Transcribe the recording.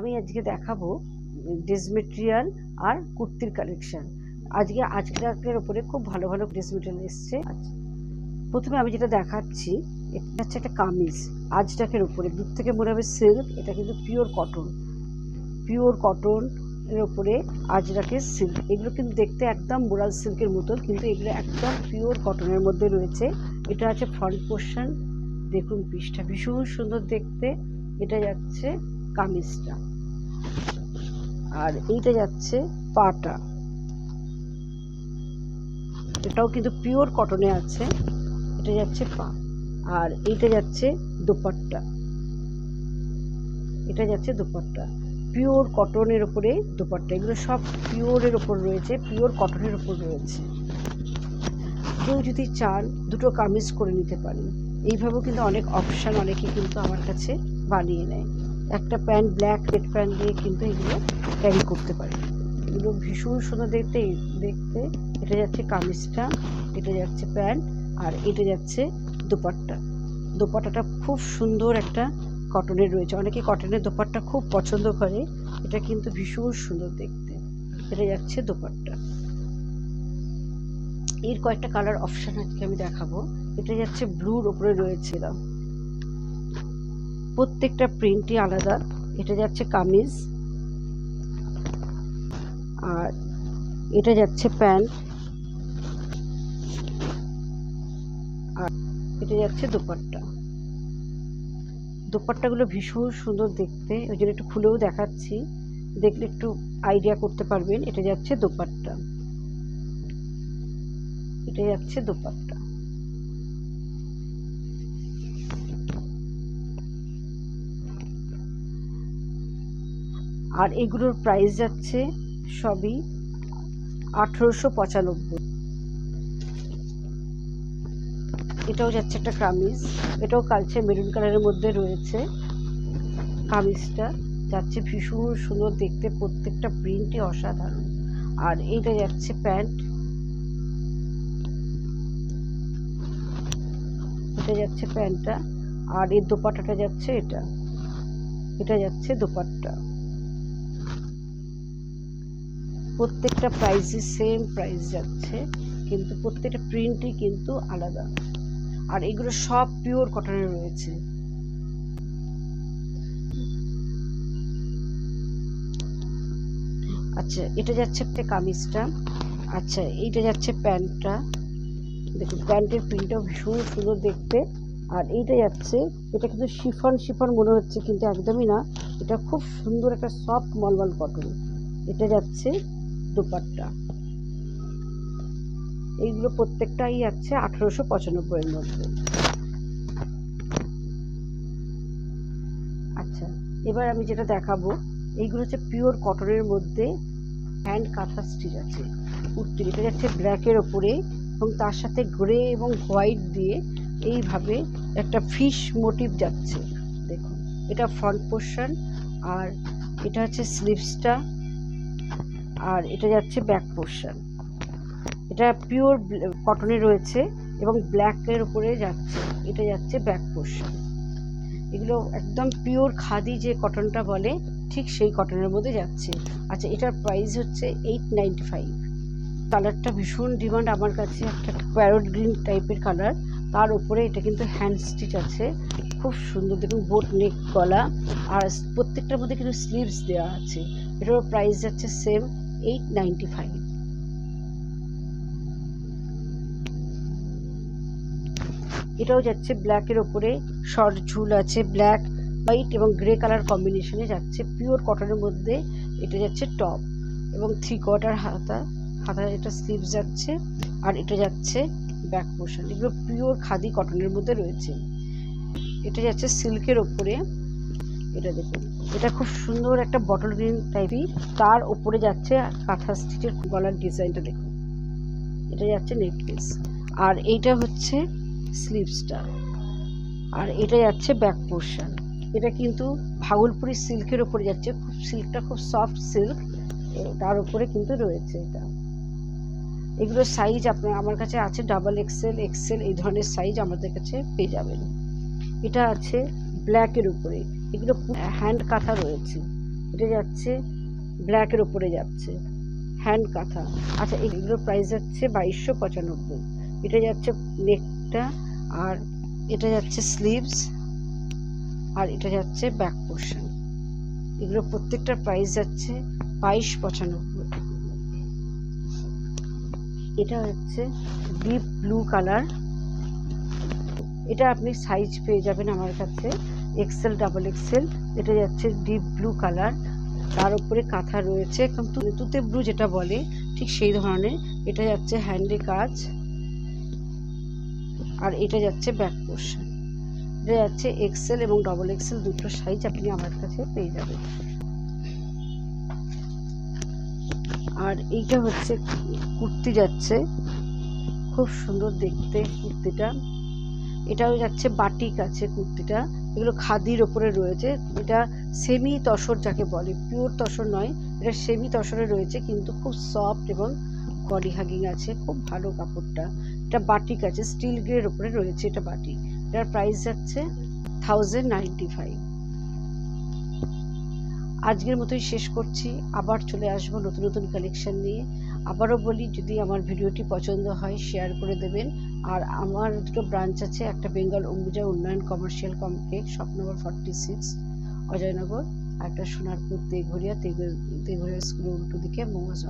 আমি আজকে দেখাবো ড্রেস মেটেরিয়াল আর কুর্তির কালেকশন। আজকের উপরে খুব ভালো ভালো ড্রেস মেটেরিয়াল এসছে। প্রথমে আমি যেটা দেখাচ্ছি, এটা হচ্ছে একটা কামিজ আজরাকের উপরে, দূর থেকে মনে হবে সিল্ক, এটা কিন্তু পিওর কটন এর উপরে আজরাকের সিল্ক। এগুলো কিন্তু দেখতে একদম মোরাল সিল্কের মতো, কিন্তু এগুলো একদম পিওর কটনের মধ্যে রয়েছে। এটা আছে ফ্রন্ট পোর্শন, দেখুন পিসটা ভীষণ সুন্দর দেখতে। এটা যাচ্ছে কামিজটা, আর এইটা যাচ্ছে পাটা, এটাও কিন্তু পিওর কটনে আছে। এটা যাচ্ছে পা, আর এইটা যাচ্ছে দোপাট্টা, এটা যাচ্ছে দোপাট্টা, পিওর কটনের উপরে দোপাট্টা। এগুলো সব পিওরের ওপর রয়েছে, পিওর কটনের ওপর রয়েছে। কেউ যদি চান দুটো কামিজ করে নিতে পারেন। এইভাবেও কিন্তু অনেক অপশান অনেকে কিন্তু আমার কাছে বানিয়ে নেয়। একটা প্যান্ট, ব্ল্যাক রেড প্যান্ট দিয়ে কিন্তু এগুলো ক্যারি করতে পারে। এগুলো ভীষণ সুন্দর দেখতে। এটা যাচ্ছে কামিজটা, এটা যাচ্ছে প্যান্ট, আর এটা যাচ্ছে দোপাট্টা। দোপাট্টাটা খুব সুন্দর একটা কটনের রয়েছে, অনেকে কটনের দোপাট্টা খুব পছন্দ করে। এটা কিন্তু ভীষণ সুন্দর দেখতে। এটা যাচ্ছে দোপাট্টা। এর কয়েকটা কালার অপশন আজকে আমি দেখাবো। এটা যাচ্ছে ব্লুর উপরে রয়েছে, প্রত্যেকটা প্রিন্টই আলাদা। এটা যাচ্ছে কামিজ, আর এটা যাচ্ছে প্যান্ট, আর এটা যাচ্ছে দোপাট্টা। দোপাট্টাগুলো ভীষণ সুন্দর দেখতে, ওই জন্য একটু খুলেও দেখাচ্ছি, দেখলে একটু আইডিয়া করতে পারবেন। এটা যাচ্ছে দোপাট্টা, এটা যাচ্ছে দোপাট্টা। আর এগুলোর প্রাইস যাচ্ছে সবই 1895। এটাও যাচ্ছে একটা কামিজ, এটাও কালচে মেরুন কালারের মধ্যে রয়েছে। কামিজটা যাচ্ছে ভীষণ সুন্দর দেখতে, প্রত্যেকটা প্রিন্টই অসাধারণ। আর এইটা যাচ্ছে প্যান্ট, এটা যাচ্ছে প্যান্টটা, আর এর দোপাট্টাটা যাচ্ছে এটা যাচ্ছে দোপাট্টা। প্রত্যেকটা প্রাইসই সেম প্রাইস যাচ্ছে, কিন্তু প্রত্যেকটা প্রিন্টই কিন্তু আলাদা। আর এগুলো সব পিওর কটনের রয়েছে। আচ্ছা, এটা যাচ্ছে কামিজটা, আচ্ছা এইটা যাচ্ছে প্যান্টটা, দেখুন প্যান্টের প্রিন্টটাও ভীষণ সুন্দর দেখতে। আর এইটা যাচ্ছে, এটা কিন্তু শিফন মনে হচ্ছে, কিন্তু একদমই না, এটা খুব সুন্দর একটা সফট মলমল কটন। এটা যাচ্ছে দোপাট্টা। এইগুলো প্রত্যেকটাই যাচ্ছে 1895 মধ্যে। আচ্ছা, এবার আমি যেটা দেখাবো, এইগুলো হচ্ছে পিওর কটনের মধ্যে হ্যান্ড কাঁথা স্টিচ আছে কুর্তি। এটা যাচ্ছে ব্ল্যাকের ওপরে, এবং তার সাথে গ্রে এবং হোয়াইট দিয়ে এইভাবে একটা ফিশ মোটিভ যাচ্ছে। দেখুন, এটা ফ্রন্ট পোর্শন, আর এটা হচ্ছে স্লিভসটা, আর এটা যাচ্ছে ব্যাক পোর্শন। এটা পিওর কটনে রয়েছে এবং ব্ল্যাকের উপরে যাচ্ছে। এটা যাচ্ছে ব্যাক পোর্শন। এগুলো একদম পিওর খাদি যে কটনটা বলে, ঠিক সেই কটনের মধ্যে যাচ্ছে। আচ্ছা, এটার প্রাইস হচ্ছে 895। কালারটা ভীষণ ডিমান্ড আমার কাছে, একটা প্যারট গ্রিন টাইপের কালার, তার উপরে এটা কিন্তু হ্যান্ড স্টিচ আছে, খুব সুন্দর দেখুন, বোট নেক গলা, আর প্রত্যেকটার মধ্যে কিন্তু স্লিভস দেওয়া আছে। এটার প্রাইস যাচ্ছে সেম 895। এটাও যাচ্ছে ব্ল্যাকের ওপরে, শর্ট ঝুল আছে, ব্ল্যাক হোয়াইট এবং গ্রে কালার কম্বিনেশনে যাচ্ছে, পিওর কটনের মধ্যে। এটা যাচ্ছে টপ এবং 3/4 হাতা, এটা স্লিভ যাচ্ছে, আর এটা যাচ্ছে ব্যাক পোর্শন। এগুলো পিওর খাদি কটনের মধ্যে রয়েছে। এটা যাচ্ছে সিল্কের ওপরে, এটা দেখুন, এটা খুব সুন্দর একটা বটল গ্রিন টাইপই, তার ওপরে যাচ্ছে কাঁথা স্টিচের গলার ডিজাইনটা দেখুন। এটা যাচ্ছে নেকলেস, আর এইটা হচ্ছে স্লিভসটা, আর এটা যাচ্ছে ব্যাক পোর্শন। এটা কিন্তু ভাগলপুরি সিল্কের ওপরে যাচ্ছে, সিল্কটা খুব সফট সিল্ক, তার উপরে কিন্তু রয়েছে এটা। এগুলোর সাইজ আমার কাছে আছে ডাবল এক্সেল, এই ধরনের সাইজ আমাদের কাছে পেয়ে যাবেন। এটা আছে ব্ল্যাকের উপরে, এগুলো হ্যান্ড কাঁথা রয়েছে, এটা যাচ্ছে ব্ল্যাকের ওপরে যাচ্ছে, হ্যান্ড কাঁথা। আচ্ছা, এগুলোর প্রাইস যাচ্ছে 2295। এটা যাচ্ছে নেকটা, আর এটা যাচ্ছে স্লিভস, আর এটা যাচ্ছে ব্যাক পোর্শন। এগুলো প্রত্যেকটার প্রাইস যাচ্ছে 2295। এটা হচ্ছে ডিপ ব্লু কালার। এটা আপনি সাইজ পেয়ে যাবেন আমার কাছে এক্সেল, ডাবল এক্সেল। এটা যাচ্ছে ডিপ ব্লু কালার, তার উপরে কাঁথা রয়েছে, একদম তুতে ব্লু যেটা বলে ঠিক সেই ধরনের। এটা যাচ্ছে হ্যান্ডে কাজ, আর এটা যাচ্ছে ব্যাক পোর্শন। এটা যাচ্ছে এক্সেল এবং ডবল এক্সেল, দুটো সাইজ আপনি আমার কাছে পেয়ে যাবেন। আর এইটা হচ্ছে কুর্তি যাচ্ছে, খুব সুন্দর দেখতে কুর্তিটা। এটাও যাচ্ছে বাটিক আছে কুর্তিটা, এগুলো খাদির ওপরে রয়েছে। এটা সেমি তসর যাকে বলে, পিওর তসর নয়, এটা সেমি তসরে রয়েছে, কিন্তু খুব সফট এবং বডি হাগিং আছে, খুব ভালো কাপড়টা। এটা বাটিক আছে, স্টিল গ্রের ওপরে রয়েছে, এটা বাটিক। এটার প্রাইস যাচ্ছে 1095। আজকের মতোই শেষ করছি, আবার চলে আসবো নতুন নতুন কালেকশন নিয়ে। আবারও বলি, যদি আমার ভিডিওটি পছন্দ হয় শেয়ার করে দেবেন। আর আমার দুটো ব্রাঞ্চ আছে, একটা বেঙ্গল অম্বুজা উন্নয়ন commercial complex, shop number 46 Ajoy Nagar, আর একটা সোনারপুর তেঘরিয়া স্কুলের উল্টো দিকে মৌমাস।